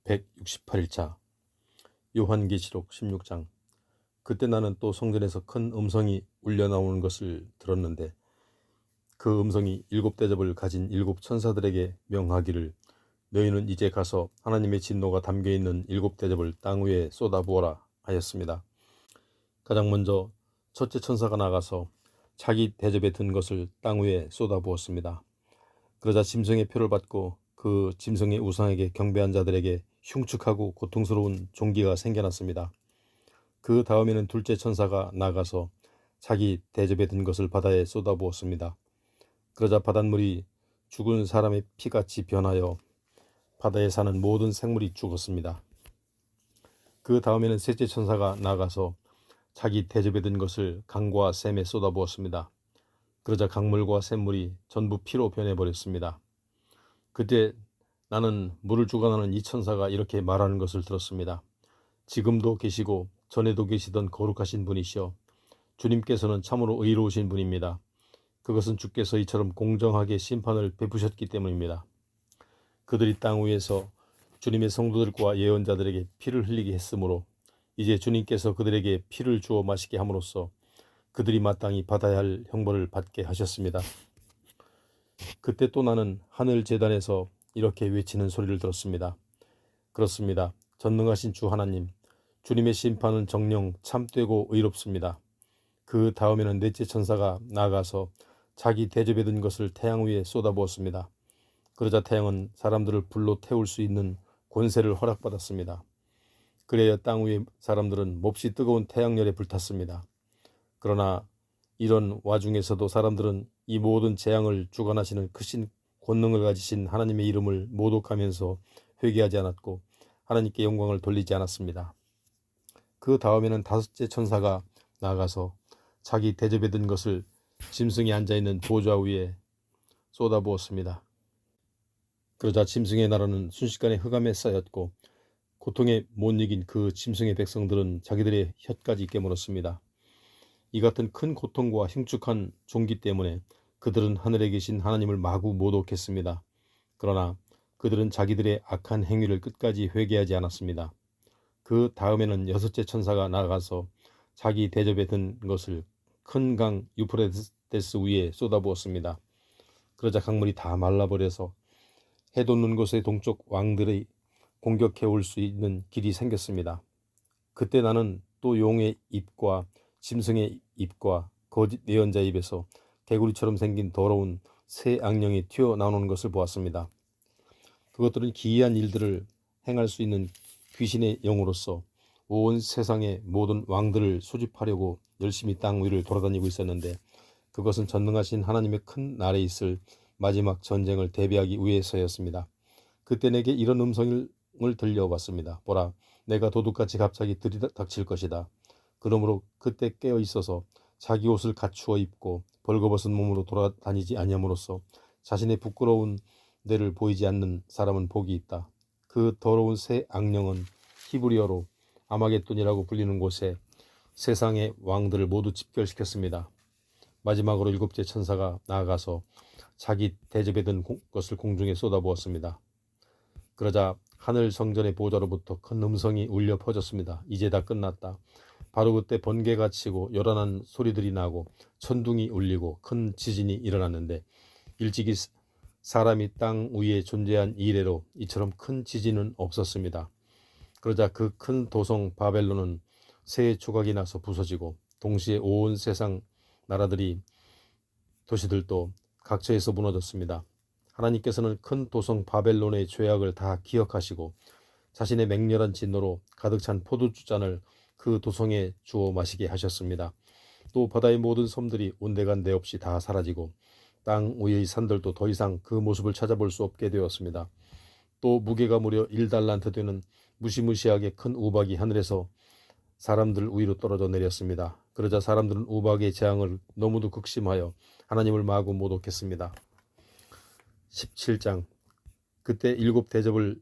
168일차 요한계시록 16장. 그때 나는 또 성전에서 큰 음성이 울려 나오는 것을 들었는데 그 음성이 일곱 대접을 가진 일곱 천사들에게 명하기를, 너희는 이제 가서 하나님의 진노가 담겨있는 일곱 대접을 땅 위에 쏟아부어라 하였습니다. 가장 먼저 첫째 천사가 나가서 자기 대접에 든 것을 땅 위에 쏟아부었습니다. 그러자 짐승의 표를 받고 그 짐승의 우상에게 경배한 자들에게 흉측하고 고통스러운 종기가 생겨났습니다. 그 다음에는 둘째 천사가 나가서 자기 대접에 든 것을 바다에 쏟아부었습니다. 그러자 바닷물이 죽은 사람의 피같이 변하여 바다에 사는 모든 생물이 죽었습니다. 그 다음에는 셋째 천사가 나가서 자기 대접에 든 것을 강과 샘에 쏟아부었습니다. 그러자 강물과 샘물이 전부 피로 변해버렸습니다. 그때 나는 물을 주관하는 이 천사가 이렇게 말하는 것을 들었습니다. 지금도 계시고 전에도 계시던 거룩하신 분이시여, 주님께서는 참으로 의로우신 분입니다. 그것은 주께서 이처럼 공정하게 심판을 베푸셨기 때문입니다. 그들이 땅 위에서 주님의 성도들과 예언자들에게 피를 흘리게 했으므로 이제 주님께서 그들에게 피를 주어 마시게 함으로써 그들이 마땅히 받아야 할 형벌을 받게 하셨습니다. 그때 또 나는 하늘 제단에서 이렇게 외치는 소리를 들었습니다. 그렇습니다. 전능하신 주 하나님, 주님의 심판은 정령 참되고 의롭습니다. 그 다음에는 넷째 천사가 나아가서 자기 대접에 든 것을 태양 위에 쏟아부었습니다. 그러자 태양은 사람들을 불로 태울 수 있는 권세를 허락받았습니다. 그래야 땅 위의 사람들은 몹시 뜨거운 태양열에 불탔습니다. 그러나 이런 와중에서도 사람들은 이 모든 재앙을 주관하시는 크신 권능을 가지신 하나님의 이름을 모독하면서 회개하지 않았고 하나님께 영광을 돌리지 않았습니다. 그 다음에는 다섯째 천사가 나아가서 자기 대접에 든 것을 짐승이 앉아있는 보좌 위에 쏟아부었습니다. 그러자 짐승의 나라는 순식간에 흑암에 쌓였고 고통에 못 이긴 그 짐승의 백성들은 자기들의 혀까지 깨물었습니다. 이 같은 큰 고통과 흉측한 종기 때문에 그들은 하늘에 계신 하나님을 마구 모독했습니다. 그러나 그들은 자기들의 악한 행위를 끝까지 회개하지 않았습니다. 그 다음에는 여섯째 천사가 나가서 자기 대접에 든 것을 큰 강 유프라테스 위에 쏟아부었습니다. 그러자 강물이 다 말라버려서 해 돋는 곳의 동쪽 왕들이 공격해 올 수 있는 길이 생겼습니다. 그때 나는 또 용의 입과 짐승의 입과 거짓 예언자 입에서 개구리처럼 생긴 더러운 새 악령이 튀어나오는 것을 보았습니다. 그것들은 기이한 일들을 행할 수 있는 귀신의 영으로서 온 세상의 모든 왕들을 소집하려고 열심히 땅 위를 돌아다니고 있었는데, 그것은 전능하신 하나님의 큰 날에 있을 마지막 전쟁을 대비하기 위해서였습니다. 그때 내게 이런 음성을 들려왔습니다. 보라, 내가 도둑같이 갑자기 들이닥칠 것이다. 그러므로 그때 깨어 있어서 자기 옷을 갖추어 입고 벌거벗은 몸으로 돌아다니지 아니함으로써 자신의 부끄러운 데를 보이지 않는 사람은 복이 있다. 그 더러운 새 악령은 히브리어로 아마겟돈이라고 불리는 곳에 세상의 왕들을 모두 집결시켰습니다. 마지막으로 일곱째 천사가 나아가서 자기 대접에 든 것을 공중에 쏟아부었습니다. 그러자 하늘 성전의 보좌로부터 큰 음성이 울려 퍼졌습니다. 이제 다 끝났다. 바로 그때 번개가 치고 요란한 소리들이 나고 천둥이 울리고 큰 지진이 일어났는데, 일찍이 사람이 땅 위에 존재한 이래로 이처럼 큰 지진은 없었습니다. 그러자 그 큰 도성 바벨론은 새 조각이 나서 부서지고 동시에 온 세상 나라들이 도시들도 각처에서 무너졌습니다. 하나님께서는 큰 도성 바벨론의 죄악을 다 기억하시고 자신의 맹렬한 진노로 가득 찬 포도주잔을 그 도성에 주어 마시게 하셨습니다. 또 바다의 모든 섬들이 온데간데 없이 다 사라지고 땅 위의 산들도 더 이상 그 모습을 찾아볼 수 없게 되었습니다. 또 무게가 무려 1달란트 되는 무시무시하게 큰 우박이 하늘에서 사람들 위로 떨어져 내렸습니다. 그러자 사람들은 우박의 재앙을 너무도 극심하여 하나님을 마구 모독했습니다. 17장. 그때 일곱 대접을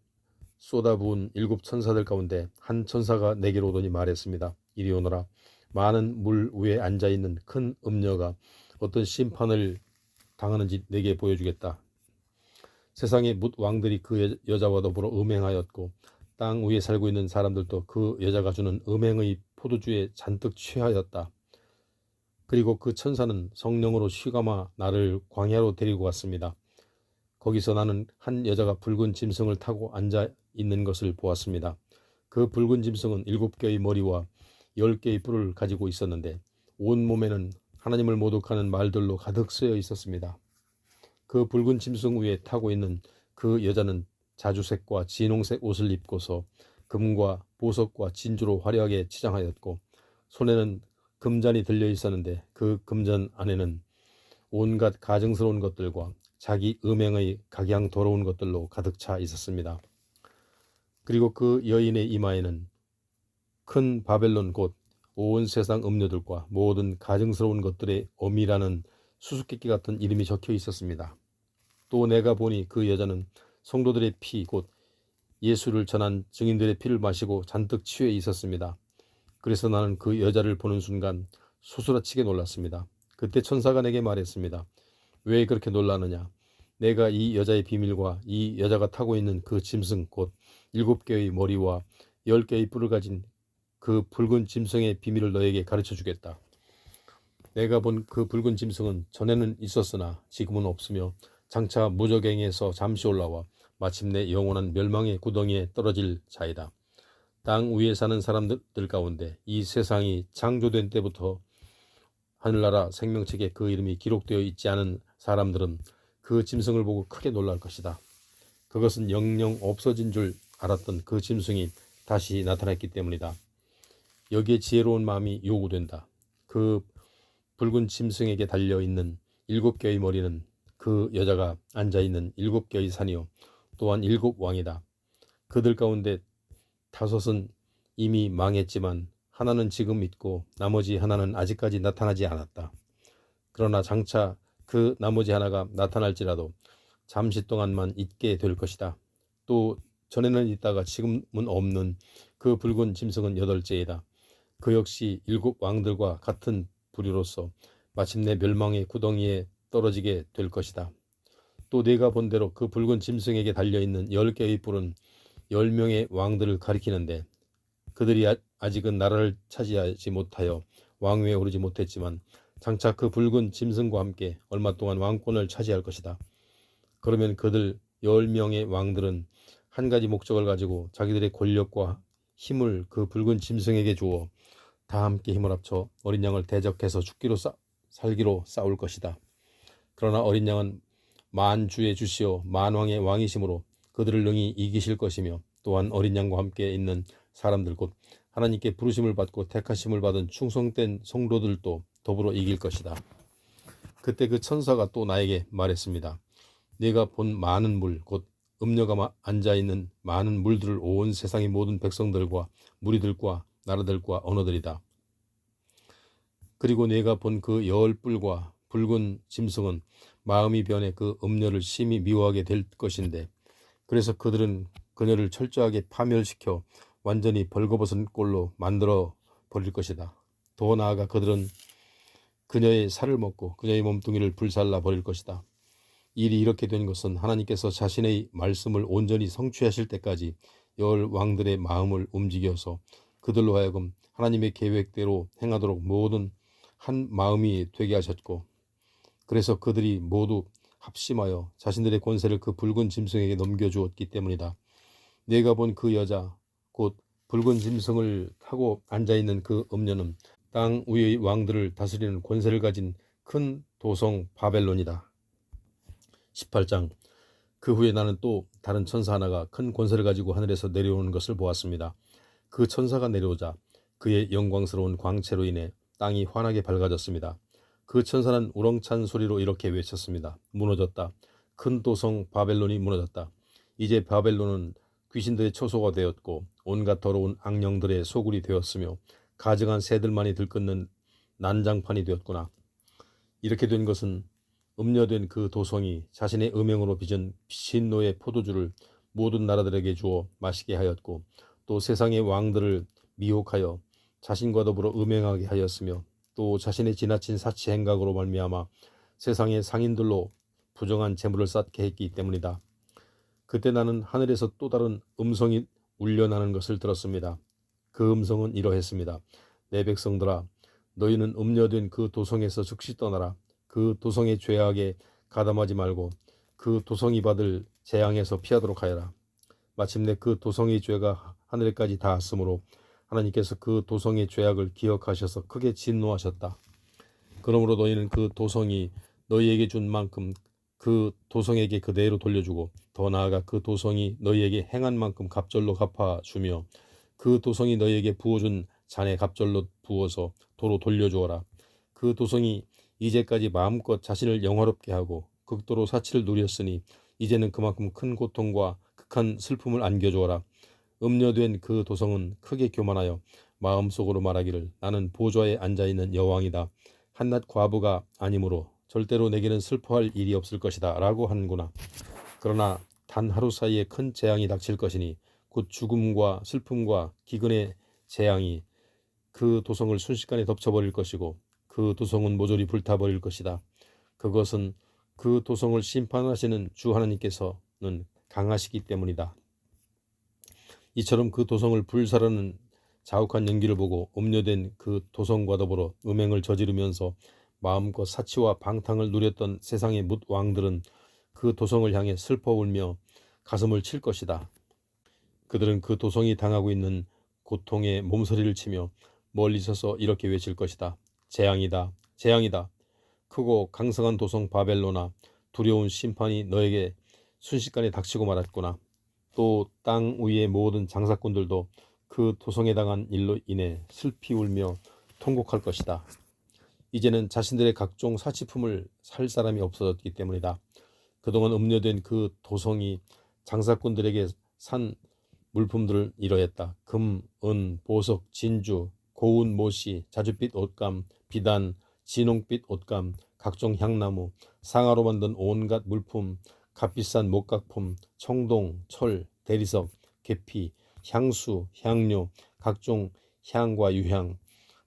쏟아부은 일곱 천사들 가운데 한 천사가 내게로 오더니 말했습니다. 이리 오너라. 많은 물 위에 앉아있는 큰 음녀가 어떤 심판을 당하는지 내게 보여주겠다. 세상의 뭇 왕들이 그 여자와 더불어 음행하였고 땅 위에 살고 있는 사람들도 그 여자가 주는 음행의 포도주에 잔뜩 취하였다. 그리고 그 천사는 성령으로 쉬감아 나를 광야로 데리고 갔습니다. 거기서 나는 한 여자가 붉은 짐승을 타고 앉아 있는 것을 보았습니다. 그 붉은 짐승은 7개의 머리와 10개의 뿔을 가지고 있었는데 온 몸에는 하나님을 모독하는 말들로 가득 쓰여 있었습니다. 그 붉은 짐승 위에 타고 있는 그 여자는 자주색과 진홍색 옷을 입고서 금과 보석과 진주로 화려하게 치장하였고 손에는 금잔이 들려 있었는데 그 금잔 안에는 온갖 가증스러운 것들과 자기 음행의 각양 더러운 것들로 가득 차 있었습니다. 그리고 그 여인의 이마에는 큰 바벨론 곧 온 세상 음료들과 모든 가증스러운 것들의 어미라는 수수께끼 같은 이름이 적혀 있었습니다. 또 내가 보니 그 여자는 성도들의 피 곧 예수를 전한 증인들의 피를 마시고 잔뜩 취해 있었습니다. 그래서 나는 그 여자를 보는 순간 소스라치게 놀랐습니다. 그때 천사가 내게 말했습니다. 왜 그렇게 놀라느냐? 내가 이 여자의 비밀과 이 여자가 타고 있는 그 짐승 곧 7개의 머리와 10개의 뿔을 가진 그 붉은 짐승의 비밀을 너에게 가르쳐 주겠다. 내가 본 그 붉은 짐승은 전에는 있었으나 지금은 없으며 장차 무저갱에서 잠시 올라와 마침내 영원한 멸망의 구덩이에 떨어질 자이다. 땅 위에 사는 사람들 가운데 이 세상이 창조된 때부터 하늘나라 생명책에 그 이름이 기록되어 있지 않은 사람들은 그 짐승을 보고 크게 놀랄 것이다. 그것은 영영 없어진 줄 알았던 그 짐승이 다시 나타났기 때문이다. 여기에 지혜로운 마음이 요구된다. 그 붉은 짐승에게 달려있는 7개의 머리는 그 여자가 앉아있는 7개의 산이요 또한 7왕이다. 그들 가운데 5은 이미 망했지만 하나는 지금 있고 나머지 하나는 아직까지 나타나지 않았다. 그러나 장차 그 나머지 하나가 나타날지라도 잠시 동안만 있게 될 것이다. 또 전에는 있다가 지금은 없는 그 붉은 짐승은 8째이다. 그 역시 7왕들과 같은 부류로서 마침내 멸망의 구덩이에 떨어지게 될 것이다. 또 내가 본 대로 그 붉은 짐승에게 달려있는 10개의 뿔은 10명의 왕들을 가리키는데 그들이 아직은 나라를 차지하지 못하여 왕위에 오르지 못했지만 장차 그 붉은 짐승과 함께 얼마 동안 왕권을 차지할 것이다. 그러면 그들 10명의 왕들은 한 가지 목적을 가지고 자기들의 권력과 힘을 그 붉은 짐승에게 주어 다 함께 힘을 합쳐 어린 양을 대적해서 살기로 싸울 것이다. 그러나 어린 양은 만주의 주시오 만왕의 왕이심으로 그들을 능히 이기실 것이며 또한 어린 양과 함께 있는 사람들 곧 하나님께 부르심을 받고 택하심을 받은 충성된 성도들도 더불어 이길 것이다. 그때 그 천사가 또 나에게 말했습니다. 네가 본 많은 물 곧 음녀가 앉아있는 많은 물들을 온 세상의 모든 백성들과 무리들과 나라들과 언어들이다. 그리고 네가 본 그 10뿔과 붉은 짐승은 마음이 변해 그 음녀를 심히 미워하게 될 것인데 그래서 그들은 그녀를 철저하게 파멸시켜 완전히 벌거벗은 꼴로 만들어 버릴 것이다. 더 나아가 그들은 그녀의 살을 먹고 그녀의 몸뚱이를 불살라 버릴 것이다. 일이 이렇게 된 것은 하나님께서 자신의 말씀을 온전히 성취하실 때까지 10왕들의 마음을 움직여서 그들로 하여금 하나님의 계획대로 행하도록 모든 한 마음이 되게 하셨고 그래서 그들이 모두 합심하여 자신들의 권세를 그 붉은 짐승에게 넘겨주었기 때문이다. 내가 본 그 여자 곧 붉은 짐승을 타고 앉아있는 그 음녀는 땅 위의 왕들을 다스리는 권세를 가진 큰 도성 바벨론이다. 18장. 그 후에 나는 또 다른 천사 하나가 큰 권세를 가지고 하늘에서 내려오는 것을 보았습니다. 그 천사가 내려오자 그의 영광스러운 광채로 인해 땅이 환하게 밝아졌습니다. 그 천사는 우렁찬 소리로 이렇게 외쳤습니다. 무너졌다. 큰 도성 바벨론이 무너졌다. 이제 바벨론은 귀신들의 처소가 되었고 온갖 더러운 악령들의 소굴이 되었으며 가증한 새들만이 들끓는 난장판이 되었구나. 이렇게 된 것은 음녀된 그 도성이 자신의 음행으로 빚은 신노의 포도주를 모든 나라들에게 주어 마시게 하였고 또 세상의 왕들을 미혹하여 자신과 더불어 음행하게 하였으며 또 자신의 지나친 사치 행각으로 말미암아 세상의 상인들로 부정한 재물을 쌓게 했기 때문이다. 그때 나는 하늘에서 또 다른 음성이 울려나는 것을 들었습니다. 그 음성은 이러했습니다. 내 백성들아, 너희는 음녀된 그 도성에서 즉시 떠나라. 그 도성의 죄악에 가담하지 말고 그 도성이 받을 재앙에서 피하도록 하여라. 마침내 그 도성의 죄가 하늘에까지 닿았으므로 하나님께서 그 도성의 죄악을 기억하셔서 크게 진노하셨다. 그러므로 너희는 그 도성이 너희에게 준 만큼 그 도성에게 그대로 돌려주고 더 나아가 그 도성이 너희에게 행한 만큼 갑절로 갚아주며 그 도성이 너희에게 부어준 잔에 갑절로 부어서 도로 돌려주어라. 그 도성이 이제까지 마음껏 자신을 영화롭게 하고 극도로 사치를 누렸으니 이제는 그만큼 큰 고통과 극한 슬픔을 안겨주어라. 음녀된 그 도성은 크게 교만하여 마음속으로 말하기를 나는 보좌에 앉아있는 여왕이다. 한낱 과부가 아니므로 절대로 내게는 슬퍼할 일이 없을 것이다 라고 하는구나. 그러나 단 하루 사이에 큰 재앙이 닥칠 것이니 곧 죽음과 슬픔과 기근의 재앙이 그 도성을 순식간에 덮쳐버릴 것이고 그 도성은 모조리 불타버릴 것이다. 그것은 그 도성을 심판하시는 주 하나님께서는 강하시기 때문이다. 이처럼 그 도성을 불사르는 자욱한 연기를 보고 음료된 그 도성과 더불어 음행을 저지르면서 마음껏 사치와 방탕을 누렸던 세상의 뭇 왕들은 그 도성을 향해 슬퍼 울며 가슴을 칠 것이다. 그들은 그 도성이 당하고 있는 고통에 몸서리를 치며 멀리 서서 이렇게 외칠 것이다. 재앙이다. 재앙이다. 크고 강성한 도성 바벨론아, 두려운 심판이 너에게 순식간에 닥치고 말았구나. 또 땅 위의 모든 장사꾼들도 그 도성에 당한 일로 인해 슬피 울며 통곡할 것이다. 이제는 자신들의 각종 사치품을 살 사람이 없어졌기 때문이다. 그동안 음료된 그 도성이 장사꾼들에게 산 물품들을 이러했다. 금, 은, 보석, 진주, 고운 모시, 자줏빛 옷감, 비단, 진홍빛 옷감, 각종 향나무, 상아로 만든 온갖 물품, 값비싼 목각품, 청동, 철, 대리석, 계피, 향수, 향료, 각종 향과 유향,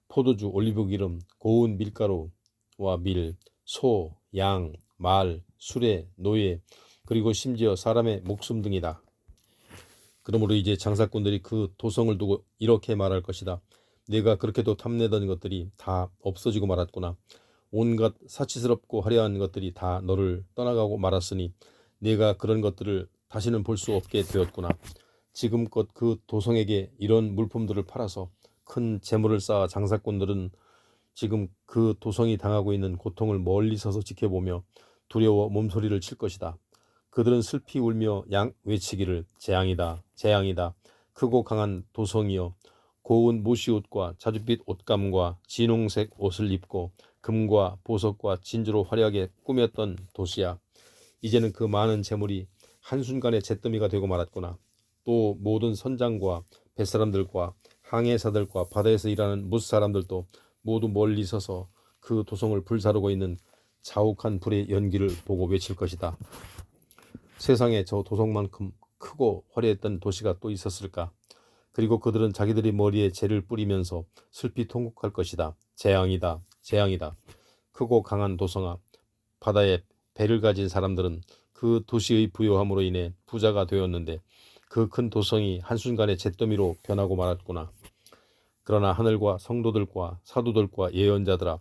포도주, 올리브기름, 고운 밀가루와 밀, 소, 양, 말, 수레, 노예, 그리고 심지어 사람의 목숨 등이다. 그러므로 이제 장사꾼들이 그 도성을 두고 이렇게 말할 것이다. 내가 그렇게도 탐내던 것들이 다 없어지고 말았구나. 온갖 사치스럽고 화려한 것들이 다 너를 떠나가고 말았으니 내가 그런 것들을 다시는 볼 수 없게 되었구나. 지금껏 그 도성에게 이런 물품들을 팔아서 큰 재물을 쌓아 장사꾼들은 지금 그 도성이 당하고 있는 고통을 멀리 서서 지켜보며 두려워 몸소리를 칠 것이다. 그들은 슬피 울며 외치기를 재앙이다. 재앙이다. 크고 강한 도성이여, 고운 모시옷과 자줏빛 옷감과 진홍색 옷을 입고 금과 보석과 진주로 화려하게 꾸몄던 도시야. 이제는 그 많은 재물이 한순간에 잿더미가 되고 말았구나. 또 모든 선장과 뱃사람들과 항해사들과 바다에서 일하는 무사람들도 모두 멀리 서서 그 도성을 불사르고 있는 자욱한 불의 연기를 보고 외칠 것이다. 세상에 저 도성만큼 크고 화려했던 도시가 또 있었을까? 그리고 그들은 자기들의 머리에 재를 뿌리면서 슬피 통곡할 것이다. 재앙이다. 재앙이다. 크고 강한 도성아, 바다에 배를 가진 사람들은 그 도시의 부요함으로 인해 부자가 되었는데 그 큰 도성이 한순간에 잿더미로 변하고 말았구나. 그러나 하늘과 성도들과 사도들과 예언자들아,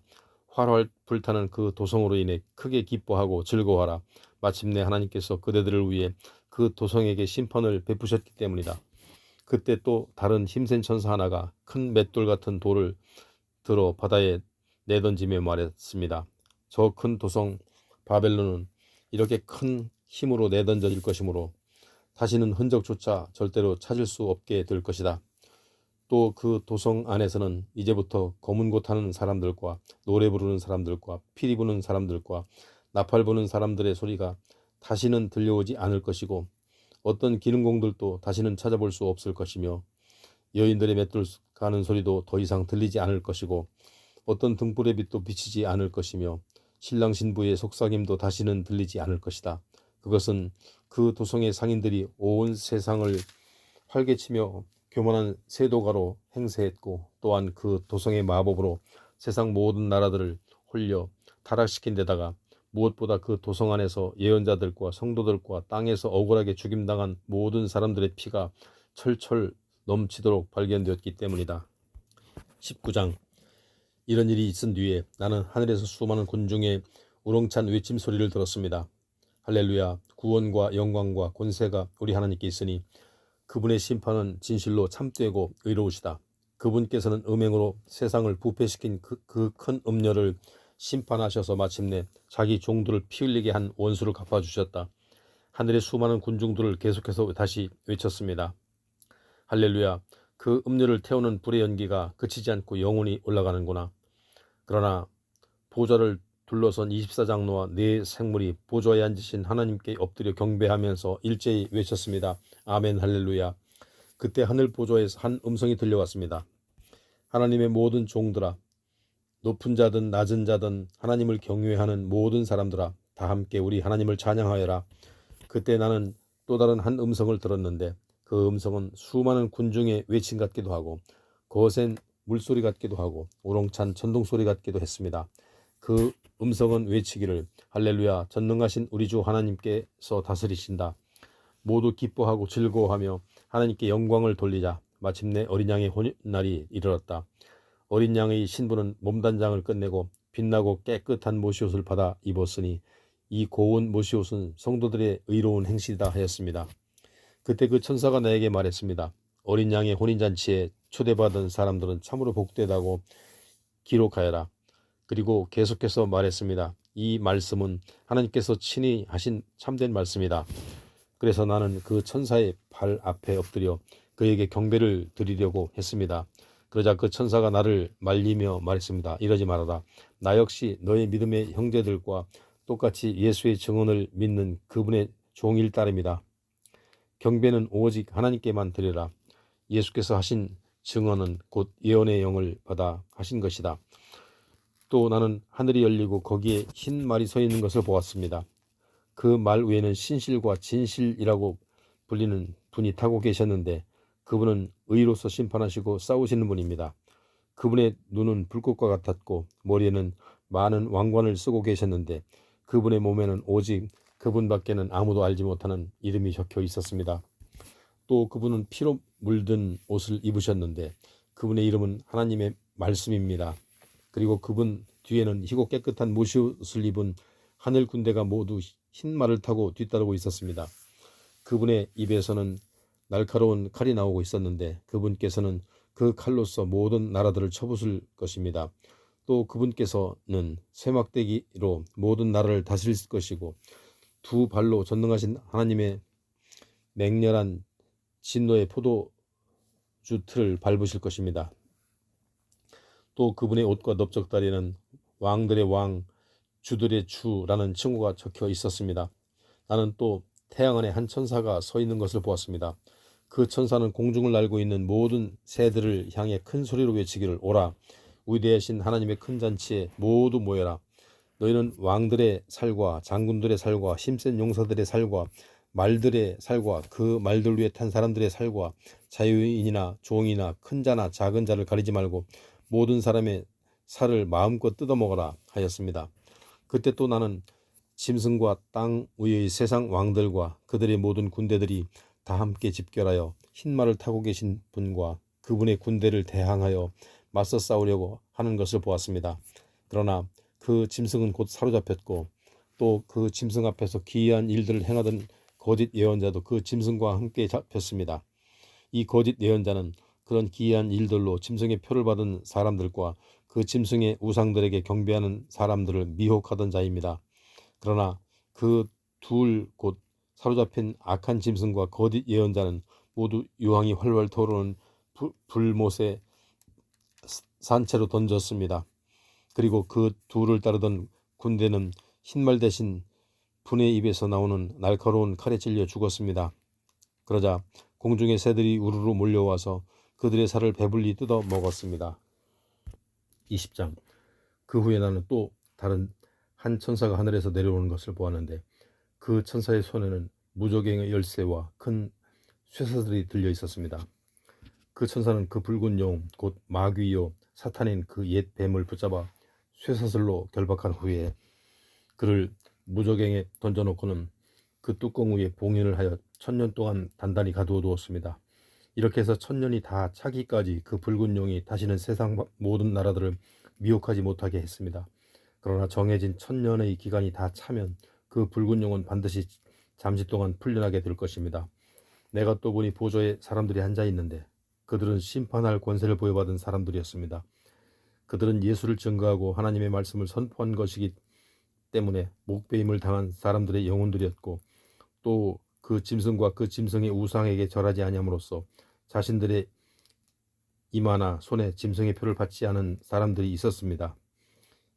활활 불타는 그 도성으로 인해 크게 기뻐하고 즐거워하라. 마침내 하나님께서 그대들을 위해 그 도성에게 심판을 베푸셨기 때문이다. 그때 또 다른 힘센 천사 하나가 큰 맷돌 같은 돌을 들어 바다에 내던지며 말했습니다. 저 큰 도성 바벨론은 이렇게 큰 힘으로 내던져질 것이므로 다시는 흔적조차 절대로 찾을 수 없게 될 것이다. 또 그 도성 안에서는 이제부터 검은 고 타는 사람들과 노래 부르는 사람들과 피리 부는 사람들과 나팔 부는 사람들의 소리가 다시는 들려오지 않을 것이고 어떤 기능공들도 다시는 찾아볼 수 없을 것이며 여인들의 맷돌 가는 소리도 더 이상 들리지 않을 것이고 어떤 등불의 빛도 비치지 않을 것이며 신랑 신부의 속삭임도 다시는 들리지 않을 것이다. 그것은 그 도성의 상인들이 온 세상을 활개치며 교만한 세도가로 행세했고 또한 그 도성의 마법으로 세상 모든 나라들을 홀려 타락시킨 데다가 무엇보다 그 도성 안에서 예언자들과 성도들과 땅에서 억울하게 죽임당한 모든 사람들의 피가 철철 넘치도록 발견되었기 때문이다. 19장. 이런 일이 있은 뒤에 나는 하늘에서 수많은 군중의 우렁찬 외침 소리를 들었습니다. 할렐루야, 구원과 영광과 권세가 우리 하나님께 있으니 그분의 심판은 진실로 참되고 의로우시다. 그분께서는 음행으로 세상을 부패시킨 그 큰 음녀를 심판하셔서 마침내 자기 종들을 피 흘리게 한 원수를 갚아주셨다. 하늘의 수많은 군중들을 계속해서 다시 외쳤습니다. 할렐루야, 그 음료를 태우는 불의 연기가 그치지 않고 영원히 올라가는구나. 그러나 보좌를 둘러선 24장로와 네 생물이 보좌에 앉으신 하나님께 엎드려 경배하면서 일제히 외쳤습니다. 아멘 할렐루야. 그때 하늘 보좌에서 한 음성이 들려왔습니다. 하나님의 모든 종들아, 높은 자든 낮은 자든 하나님을 경외하는 모든 사람들아, 다 함께 우리 하나님을 찬양하여라. 그때 나는 또 다른 한 음성을 들었는데 그 음성은 수많은 군중의 외침 같기도 하고 거센 물소리 같기도 하고 우렁찬 천둥소리 같기도 했습니다. 그 음성은 외치기를 할렐루야, 전능하신 우리 주 하나님께서 다스리신다. 모두 기뻐하고 즐거워하며 하나님께 영광을 돌리자. 마침내 어린 양의 혼날이 이르렀다. 어린 양의 신부는 몸단장을 끝내고 빛나고 깨끗한 모시옷을 받아 입었으니 이 고운 모시옷은 성도들의 의로운 행실이다 하였습니다. 그때 그 천사가 나에게 말했습니다. 어린 양의 혼인잔치에 초대받은 사람들은 참으로 복되다고 기록하여라. 그리고 계속해서 말했습니다. 이 말씀은 하나님께서 친히 하신 참된 말씀이다. 그래서 나는 그 천사의 발 앞에 엎드려 그에게 경배를 드리려고 했습니다. 그러자 그 천사가 나를 말리며 말했습니다. 이러지 말아라. 나 역시 너의 믿음의 형제들과 똑같이 예수의 증언을 믿는 그분의 종일 따름이다. 경배는 오직 하나님께만 드리라. 예수께서 하신 증언은 곧 예언의 영을 받아 하신 것이다. 또 나는 하늘이 열리고 거기에 흰 말이 서 있는 것을 보았습니다. 그 말 위에는 신실과 진실이라고 불리는 분이 타고 계셨는데 그분은 의로서 심판하시고 싸우시는 분입니다. 그분의 눈은 불꽃과 같았고 머리에는 많은 왕관을 쓰고 계셨는데 그분의 몸에는 오직 그분밖에는 아무도 알지 못하는 이름이 적혀 있었습니다. 또 그분은 피로 물든 옷을 입으셨는데 그분의 이름은 하나님의 말씀입니다. 그리고 그분 뒤에는 희고 깨끗한 모시옷을 입은 하늘 군대가 모두 흰 말을 타고 뒤따르고 있었습니다. 그분의 입에서는 날카로운 칼이 나오고 있었는데 그분께서는 그 칼로서 모든 나라들을 쳐부술 것입니다. 또 그분께서는 쇠막대기로 모든 나라를 다스릴 것이고 두 발로 전능하신 하나님의 맹렬한 진노의 포도주 틀을 밟으실 것입니다. 또 그분의 옷과 넓적다리는 왕들의 왕, 주들의 주라는 칭호가 적혀 있었습니다. 나는 또 태양 안에 한 천사가 서 있는 것을 보았습니다. 그 천사는 공중을 날고 있는 모든 새들을 향해 큰 소리로 외치기를 오라. 위대하신 하나님의 큰 잔치에 모두 모여라. 너희는 왕들의 살과 장군들의 살과 힘센 용사들의 살과 말들의 살과 그 말들 위에 탄 사람들의 살과 자유인이나 종이나 큰 자나 작은 자를 가리지 말고 모든 사람의 살을 마음껏 뜯어먹어라 하였습니다. 그때 또 나는 짐승과 땅 위의 세상 왕들과 그들의 모든 군대들이 다 함께 집결하여 흰 말을 타고 계신 분과 그분의 군대를 대항하여 맞서 싸우려고 하는 것을 보았습니다. 그러나 그 짐승은 곧 사로잡혔고 또 그 짐승 앞에서 기이한 일들을 행하던 거짓 예언자도 그 짐승과 함께 잡혔습니다. 이 거짓 예언자는 그런 기이한 일들로 짐승의 표를 받은 사람들과 그 짐승의 우상들에게 경배하는 사람들을 미혹하던 자입니다. 그러나 그 둘 곧 사로잡힌 악한 짐승과 거짓 예언자는 모두 유황이 활활 타오르는 불못에 산채로 던졌습니다. 그리고 그 둘을 따르던 군대는 흰말 대신 분의 입에서 나오는 날카로운 칼에 찔려 죽었습니다. 그러자 공중의 새들이 우르르 몰려와서 그들의 살을 배불리 뜯어 먹었습니다. 20장. 그 후에 나는 또 다른 한 천사가 하늘에서 내려오는 것을 보았는데 그 천사의 손에는 무저갱의 열쇠와 큰 쇠사슬이 들려 있었습니다. 그 천사는 그 붉은 용 곧 마귀요 사탄인 그 옛 뱀을 붙잡아 쇠사슬로 결박한 후에 그를 무저갱에 던져놓고는 그 뚜껑 위에 봉인을 하여 1000년 동안 단단히 가두어 두었습니다. 이렇게 해서 천년이 다 차기까지 그 붉은 용이 다시는 세상 모든 나라들을 미혹하지 못하게 했습니다. 그러나 정해진 천년의 기간이 다 차면 그 붉은 용은 반드시 잠시 동안 풀려나게 될 것입니다. 내가 또 보니 보좌에 사람들이 앉아 있는데 그들은 심판할 권세를 부여받은 사람들이었습니다. 그들은 예수를 증거하고 하나님의 말씀을 선포한 것이기 때문에 목배임을 당한 사람들의 영혼들이었고, 또 그 짐승과 그 짐승의 우상에게 절하지 아니함으로써 자신들의 이마나 손에 짐승의 표를 받지 않은 사람들이 있었습니다.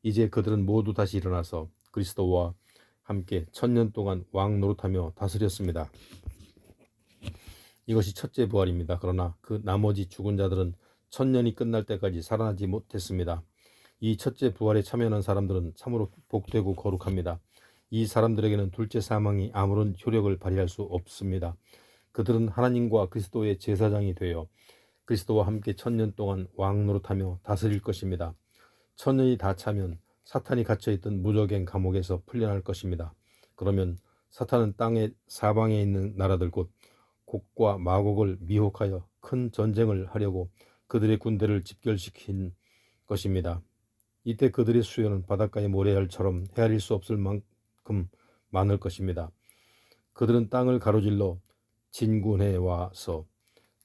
이제 그들은 모두 다시 일어나서 그리스도와 함께 천년 동안 왕 노릇하며 다스렸습니다. 이것이 첫째 부활입니다. 그러나 그 나머지 죽은 자들은 천년이 끝날 때까지 살아나지 못했습니다. 이 첫째 부활에 참여하는 사람들은 참으로 복되고 거룩합니다. 이 사람들에게는 둘째 사망이 아무런 효력을 발휘할 수 없습니다. 그들은 하나님과 그리스도의 제사장이 되어 그리스도와 함께 천년 동안 왕 노릇하며 다스릴 것입니다. 천년이 다 차면 사탄이 갇혀있던 무적행 감옥에서 풀려날 것입니다. 그러면 사탄은 땅의 사방에 있는 나라들 곧 곡과 마곡을 미혹하여 큰 전쟁을 하려고 그들의 군대를 집결시킨 것입니다. 이때 그들의 수요는 바닷가의 모래알처럼 헤아릴 수 없을 만큼 많을 것입니다. 그들은 땅을 가로질러 진군해 와서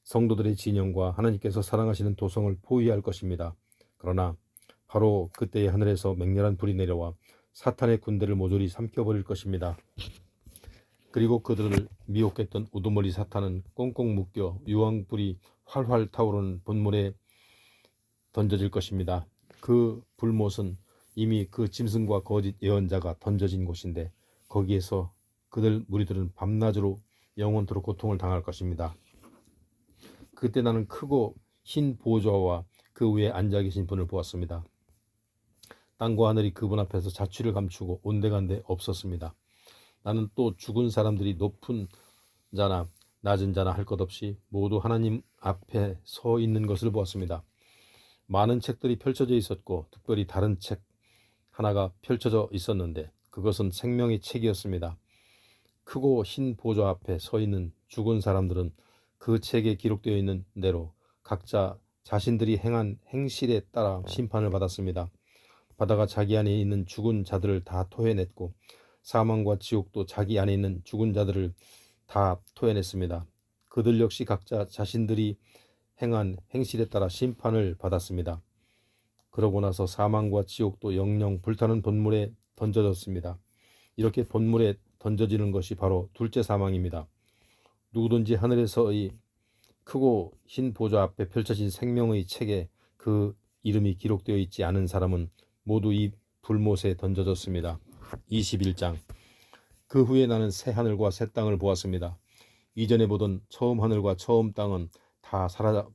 성도들의 진영과 하나님께서 사랑하시는 도성을 포위할 것입니다. 그러나 바로 그때의 하늘에서 맹렬한 불이 내려와 사탄의 군대를 모조리 삼켜버릴 것입니다. 그리고 그들을 미혹했던 우두머리 사탄은 꽁꽁 묶여 유황불이 활활 타오르는 본물에 던져질 것입니다. 그 불못은 이미 그 짐승과 거짓 예언자가 던져진 곳인데 거기에서 그들 무리들은 밤낮으로 영원토록 고통을 당할 것입니다. 그때 나는 크고 흰 보좌와 그 위에 앉아 계신 분을 보았습니다. 땅과 하늘이 그분 앞에서 자취를 감추고 온데간데 없었습니다. 나는 또 죽은 사람들이 높은 자나 낮은 자나 할 것 없이 모두 하나님 앞에 서 있는 것을 보았습니다. 많은 책들이 펼쳐져 있었고 특별히 다른 책 하나가 펼쳐져 있었는데 그것은 생명의 책이었습니다. 크고 흰 보좌 앞에 서 있는 죽은 사람들은 그 책에 기록되어 있는 대로 각자 자신들이 행한 행실에 따라 심판을 받았습니다. 바다가 자기 안에 있는 죽은 자들을 다 토해냈고 사망과 지옥도 자기 안에 있는 죽은 자들을 다 토해냈습니다. 그들 역시 각자 자신들이 행한 행실에 따라 심판을 받았습니다. 그러고 나서 사망과 지옥도 영영 불타는 본물에 던져졌습니다. 이렇게 본물에 던져지는 것이 바로 둘째 사망입니다. 누구든지 하늘에서의 크고 흰 보좌 앞에 펼쳐진 생명의 책에 그 이름이 기록되어 있지 않은 사람은 모두 이 불못에 던져졌습니다. 21장. 그 후에 나는 새 하늘과 새 땅을 보았습니다. 이전에 보던 처음 하늘과 처음 땅은 다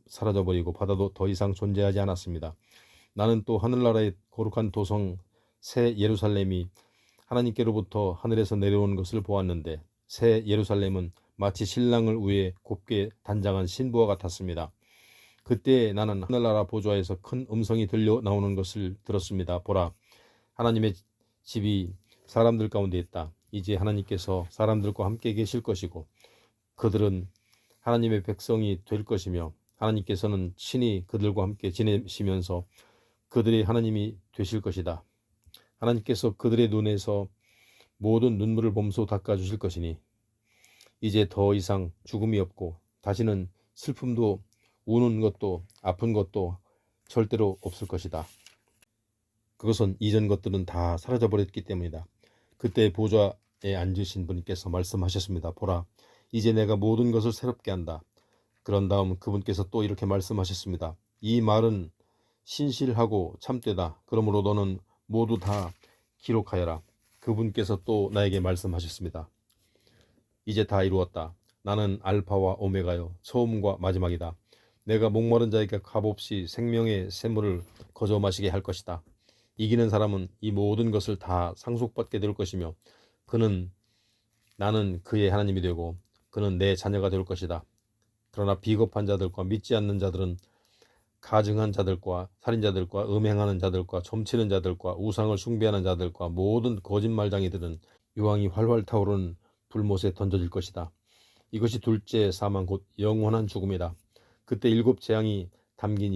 사라져버리고 바다도 더 이상 존재하지 않았습니다. 나는 또 하늘나라의 거룩한 도성 새 예루살렘이 하나님께로부터 하늘에서 내려온 것을 보았는데 새 예루살렘은 마치 신랑을 위해 곱게 단장한 신부와 같았습니다. 그때 나는 하늘나라 보좌에서 큰 음성이 들려 나오는 것을 들었습니다. 보라, 하나님의 집이 사람들 가운데 있다. 이제 하나님께서 사람들과 함께 계실 것이고 그들은 하나님의 백성이 될 것이며 하나님께서는 친히 그들과 함께 지내시면서 그들의 하나님이 되실 것이다. 하나님께서 그들의 눈에서 모든 눈물을 몸소 닦아주실 것이니 이제 더 이상 죽음이 없고 다시는 슬픔도 우는 것도 아픈 것도 절대로 없을 것이다. 그것은 이전 것들은 다 사라져버렸기 때문이다. 그때 보좌에 앉으신 분께서 말씀하셨습니다. 보라, 이제 내가 모든 것을 새롭게 한다. 그런 다음 그분께서 또 이렇게 말씀하셨습니다. 이 말은 신실하고 참되다. 그러므로 너는 모두 다 기록하여라. 그분께서 또 나에게 말씀하셨습니다. 이제 다 이루었다. 나는 알파와 오메가요 처음과 마지막이다. 내가 목마른 자에게 값없이 생명의 샘물을 거저 마시게 할 것이다. 이기는 사람은 이 모든 것을 다 상속받게 될 것이며 나는 그의 하나님이 되고 그는 내 자녀가 될 것이다. 그러나 비겁한 자들과 믿지 않는 자들은 가증한 자들과 살인자들과 음행하는 자들과 점치는 자들과 우상을 숭배하는 자들과 모든 거짓말쟁이들은 유황이 활활 타오르는 불못에 던져질 것이다. 이것이 둘째 사망 곧 영원한 죽음이다. 그때 7재앙이 담긴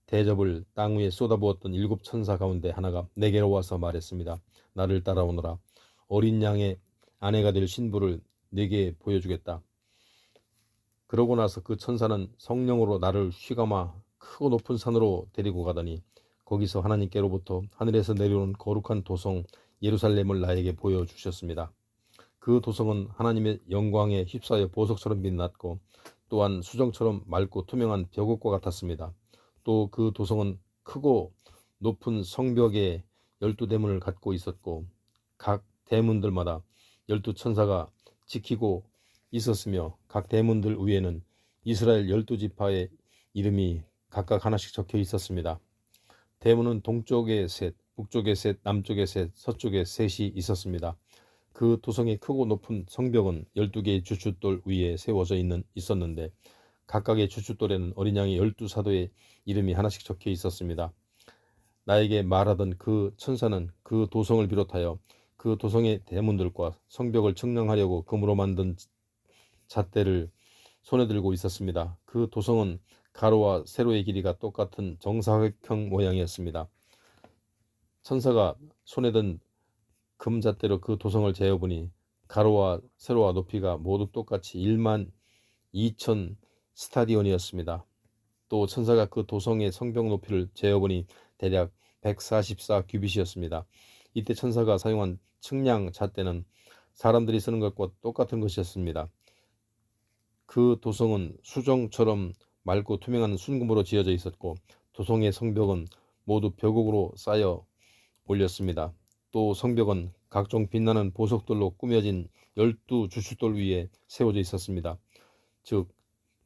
7대접을 땅 위에 쏟아부었던 7천사 가운데 하나가 내게로 와서 말했습니다. 나를 따라오너라. 어린 양의 아내가 될 신부를 네게 보여주겠다. 그러고 나서 그 천사는 성령으로 나를 휘감아 크고 높은 산으로 데리고 가더니 거기서 하나님께로부터 하늘에서 내려오는 거룩한 도성 예루살렘을 나에게 보여주셨습니다. 그 도성은 하나님의 영광에 휩싸여 보석처럼 빛났고 또한 수정처럼 맑고 투명한 벽옥과 같았습니다. 또 그 도성은 크고 높은 성벽에 12대문을 갖고 있었고 각 대문들마다 12천사가 지키고 있었으며 각 대문들 위에는 이스라엘 12지파의 이름이 각각 하나씩 적혀 있었습니다. 대문은 동쪽에 셋, 북쪽에 셋, 남쪽에 셋, 서쪽에 셋이 있었습니다. 그 도성의 크고 높은 성벽은 12개의 주춧돌 위에 세워져 있었는데 각각의 주춧돌에는 어린 양의 12사도의 이름이 하나씩 적혀 있었습니다. 나에게 말하던 그 천사는 그 도성을 비롯하여 그 도성의 대문들과 성벽을 측량하려고 금으로 만든 잣대를 손에 들고 있었습니다. 그 도성은 가로와 세로의 길이가 똑같은 정사각형 모양이었습니다. 천사가 손에 든 금잣대로 그 도성을 재어보니 가로와 세로와 높이가 모두 똑같이 1만 2천 스타디온이었습니다. 또 천사가 그 도성의 성벽 높이를 재어보니 대략 144규빗이었습니다. 이때 천사가 사용한 측량 잣대는 사람들이 쓰는 것과 똑같은 것이었습니다. 그 도성은 수정처럼 맑고 투명한 순금으로 지어져 있었고 도성의 성벽은 모두 벽옥으로 쌓여 올렸습니다. 또 성벽은 각종 빛나는 보석돌로 꾸며진 12주춧돌 위에 세워져 있었습니다. 즉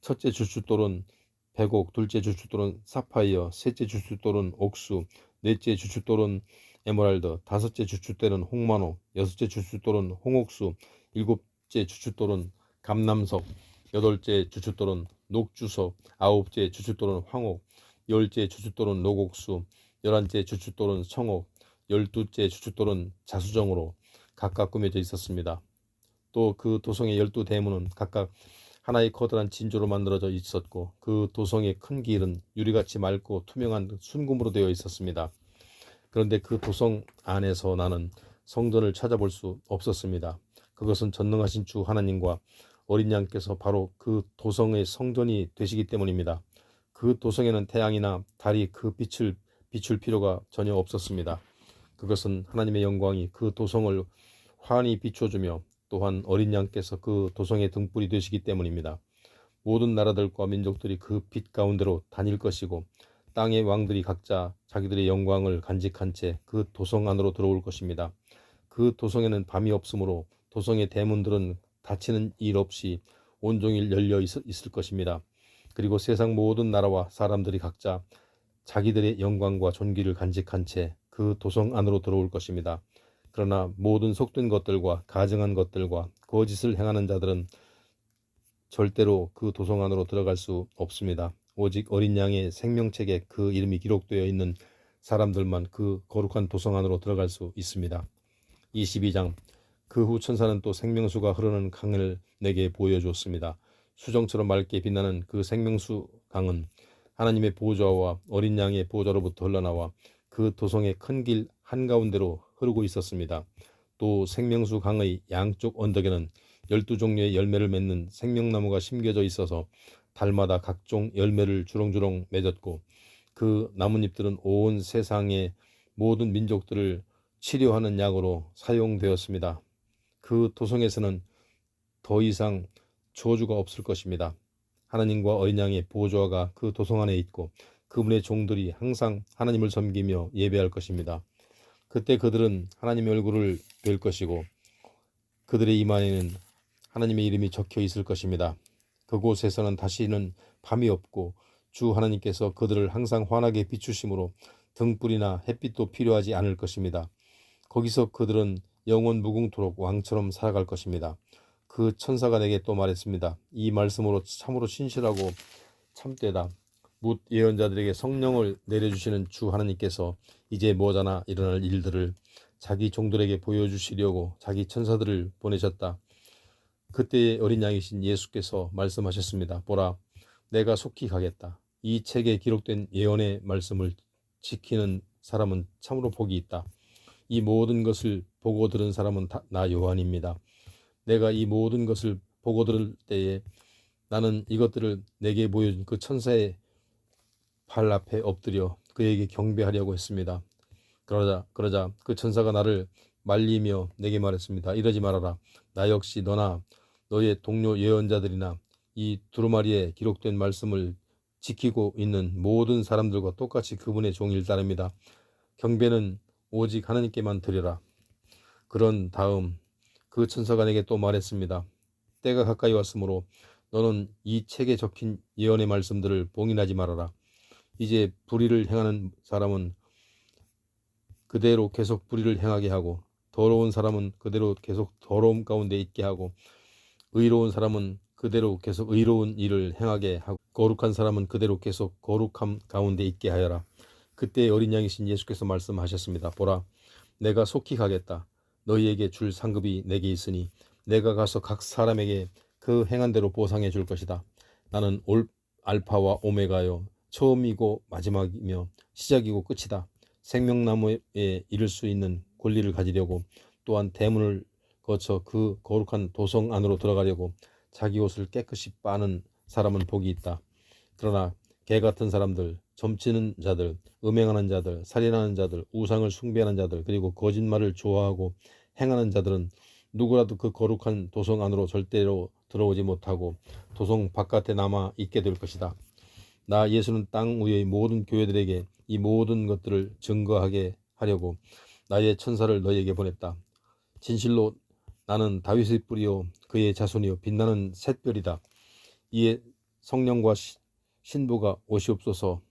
첫째 주춧돌은 백옥, 둘째 주춧돌은 사파이어, 셋째 주춧돌은 옥수, 넷째 주춧돌은 에메랄드, 다섯째 주춧돌은 홍마노, 여섯째 주춧돌은 홍옥수, 일곱째 주춧돌은 감남석, 여덟째 주춧돌은 녹주석, 아홉째 주춧돌은 황옥, 열째 주춧돌은 녹옥수, 11째 주춧돌은 청옥, 12째 주춧돌은 자수정으로 각각 꾸며져 있었습니다. 또 그 도성의 12대문은 각각 하나의 커다란 진주로 만들어져 있었고 그 도성의 큰 길은 유리같이 맑고 투명한 순금으로 되어 있었습니다. 그런데 그 도성 안에서 나는 성전을 찾아볼 수 없었습니다. 그것은 전능하신 주 하나님과 어린 양께서 바로 그 도성의 성전이 되시기 때문입니다. 그 도성에는 태양이나 달이 그 빛을 비출 필요가 전혀 없었습니다. 그것은 하나님의 영광이 그 도성을 환히 비춰주며 또한 어린 양께서 그 도성의 등불이 되시기 때문입니다. 모든 나라들과 민족들이 그 빛 가운데로 다닐 것이고 땅의 왕들이 각자 자기들의 영광을 간직한 채 그 도성 안으로 들어올 것입니다. 그 도성에는 밤이 없으므로 도성의 대문들은 닫히는 일 없이 온종일 열려 있을 것입니다. 그리고 세상 모든 나라와 사람들이 각자 자기들의 영광과 존귀를 간직한 채 그 도성 안으로 들어올 것입니다. 그러나 모든 속된 것들과 가증한 것들과 거짓을 행하는 자들은 절대로 그 도성 안으로 들어갈 수 없습니다. 오직 어린 양의 생명책에 그 이름이 기록되어 있는 사람들만 그 거룩한 도성 안으로 들어갈 수 있습니다. 22장. 그 후 천사는 또 생명수가 흐르는 강을 내게 보여주었습니다. 수정처럼 맑게 빛나는 그 생명수 강은 하나님의 보좌와 어린 양의 보좌로부터 흘러나와 그 도성의 큰 길 한가운데로 흐르고 있었습니다. 또 생명수 강의 양쪽 언덕에는 12종류의 열매를 맺는 생명나무가 심겨져 있어서 달마다 각종 열매를 주렁주렁 맺었고 그 나뭇잎들은 온 세상의 모든 민족들을 치료하는 약으로 사용되었습니다. 그 도성에서는 더 이상 저주가 없을 것입니다. 하나님과 어린 양의 보좌가 그 도성 안에 있고 그분의 종들이 항상 하나님을 섬기며 예배할 것입니다. 그때 그들은 하나님의 얼굴을 뵐 것이고 그들의 이마에는 하나님의 이름이 적혀 있을 것입니다. 그곳에서는 다시는 밤이 없고 주 하나님께서 그들을 항상 환하게 비추심으로 등불이나 햇빛도 필요하지 않을 것입니다. 거기서 그들은 영원 무궁토록 왕처럼 살아갈 것입니다. 그 천사가 내게 또 말했습니다. 이 말씀으로 참으로 신실하고 참되다. 묻 예언자들에게 성령을 내려주시는 주 하나님께서 이제 머지않아 일어날 일들을 자기 종들에게 보여주시려고 자기 천사들을 보내셨다. 그때의 어린 양이신 예수께서 말씀하셨습니다. 보라, 내가 속히 가겠다. 이 책에 기록된 예언의 말씀을 지키는 사람은 참으로 복이 있다. 이 모든 것을 보고 들은 사람은 나 요한입니다. 내가 이 모든 것을 보고 들을 때에 나는 이것들을 내게 보여준 그 천사의 발 앞에 엎드려 그에게 경배하려고 했습니다. 그러자 그 천사가 나를 말리며 내게 말했습니다. 이러지 말아라. 나 역시 너나 너의 동료 예언자들이나 이 두루마리에 기록된 말씀을 지키고 있는 모든 사람들과 똑같이 그분의 종일 따릅니다. 경배는 오직 하나님께만 드려라. 그런 다음 그 천사가 내게 또 말했습니다. 때가 가까이 왔으므로 너는 이 책에 적힌 예언의 말씀들을 봉인하지 말아라. 이제 불의를 행하는 사람은 그대로 계속 불의를 행하게 하고, 더러운 사람은 그대로 계속 더러움 가운데 있게 하고, 의로운 사람은 그대로 계속 의로운 일을 행하게 하고, 거룩한 사람은 그대로 계속 거룩함 가운데 있게 하여라. 그때 어린 양이신 예수께서 말씀하셨습니다. 보라, 내가 속히 가겠다. 너희에게 줄 상급이 내게 있으니 내가 가서 각 사람에게 그 행한 대로 보상해 줄 것이다. 나는 알파와 오메가요, 처음이고 마지막이며 시작이고 끝이다. 생명나무에 이를 수 있는 권리를 가지려고, 또한 대문을 거쳐 그 거룩한 도성 안으로 들어가려고 자기 옷을 깨끗이 빠는 사람은 복이 있다. 그러나 개 같은 사람들, 점치는 자들, 음행하는 자들, 살인하는 자들, 우상을 숭배하는 자들, 그리고 거짓말을 좋아하고 행하는 자들은 누구라도 그 거룩한 도성 안으로 절대로 들어오지 못하고 도성 바깥에 남아 있게 될 것이다. 나 예수는 땅 위의 모든 교회들에게 이 모든 것들을 증거하게 하려고 나의 천사를 너희에게 보냈다. 진실로 나는 다윗의 뿌리요 그의 자손이요 빛나는 샛별이다. 이에 성령과 신부가 오시옵소서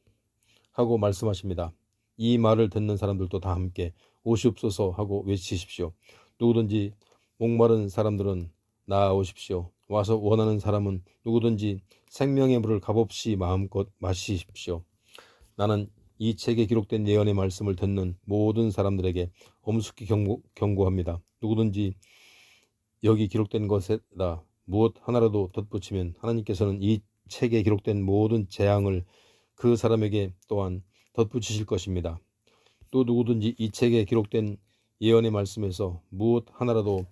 하고 말씀하십니다. 이 말을 듣는 사람들도 다 함께 오시옵소서 하고 외치십시오. 누구든지 목마른 사람들은 나아오십시오. 와서 원하는 사람은 누구든지 생명의 물을 값없이 마음껏 마시십시오. 나는 이 책에 기록된 예언의 말씀을 듣는 모든 사람들에게 엄숙히 경고합니다. 누구든지 여기 기록된 것에다 무엇 하나라도 덧붙이면 하나님께서는 이 책에 기록된 모든 재앙을 그 사람에게 또한 덧붙이실 것입니다. 또 누구든지 이 책에 기록된 예언의 말씀에서 무엇 하나라도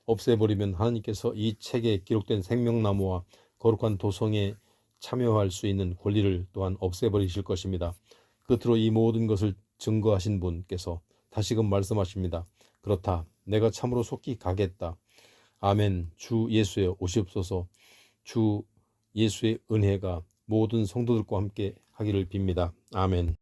없애버리면 하나님께서 이 책에 기록된 생명나무와 거룩한 도성에 참여할 수 있는 권리를 또한 없애버리실 것입니다. 끝으로 이 모든 것을 증거하신 분께서 다시금 말씀하십니다. 그렇다. 내가 참으로 속히 가겠다. 아멘. 주 예수여 오시옵소서. 주 예수의 은혜가 모든 성도들과 함께 하기를 빕니다. 아멘.